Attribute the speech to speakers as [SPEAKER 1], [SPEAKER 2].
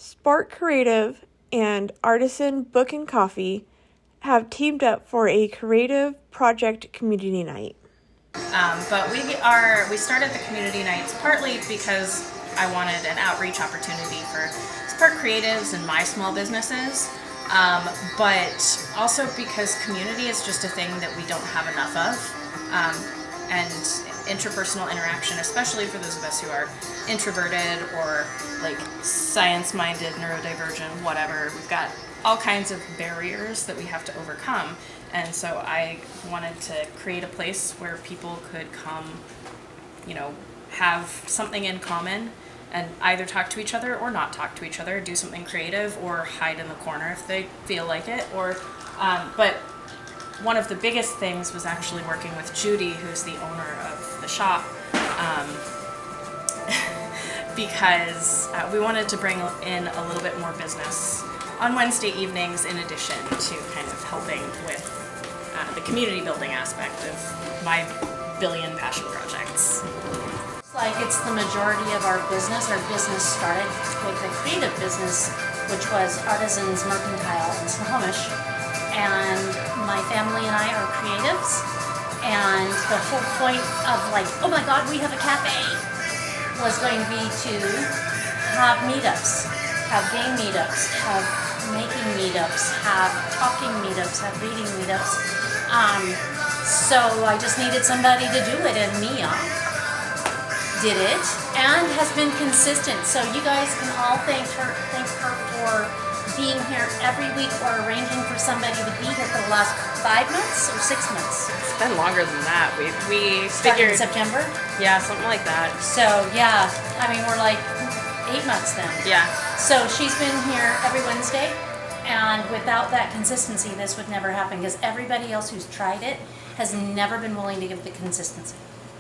[SPEAKER 1] Spark Creative and Artisan Book and Coffee have teamed up for a creative project community night.
[SPEAKER 2] But we started the community nights partly because I wanted an outreach opportunity for Spark Creatives and my small businesses, but also because community is just a thing that we don't have enough of, and interpersonal interaction, especially for those of us who are introverted or like science-minded, neurodivergent, whatever. We've got all kinds of barriers that we have to overcome. And so I wanted to create a place where people could come, have something in common and either talk to each other or not talk to each other, do something creative or hide in the corner if they feel like it. But one of the biggest things was actually working with Judy, who's the owner of the shop, because we wanted to bring in a little bit more business on Wednesday evenings in addition to kind of helping with the community building aspect of my billion passion projects.
[SPEAKER 3] It's the majority of our business. Our business started with a creative business, which was Artisans Mercantile in Snohomish. And my family and I are creatives. And the whole point of oh my God, we have a cafe, was going to be to have meetups, have game meetups, have making meetups, have talking meetups, have reading meetups. So I just needed somebody to do it, and Mia did it and has been consistent. So you guys can all thank her for being here every week or arranging for somebody to be here for the last 5 months or 6 months.
[SPEAKER 2] It's been longer than that. We
[SPEAKER 3] Started
[SPEAKER 2] figured
[SPEAKER 3] in September?
[SPEAKER 2] Yeah, something like that.
[SPEAKER 3] So yeah, we're 8 months then.
[SPEAKER 2] Yeah.
[SPEAKER 3] So she's been here every Wednesday, and without that consistency, this would never happen, because everybody else who's tried it has never been willing to give the consistency.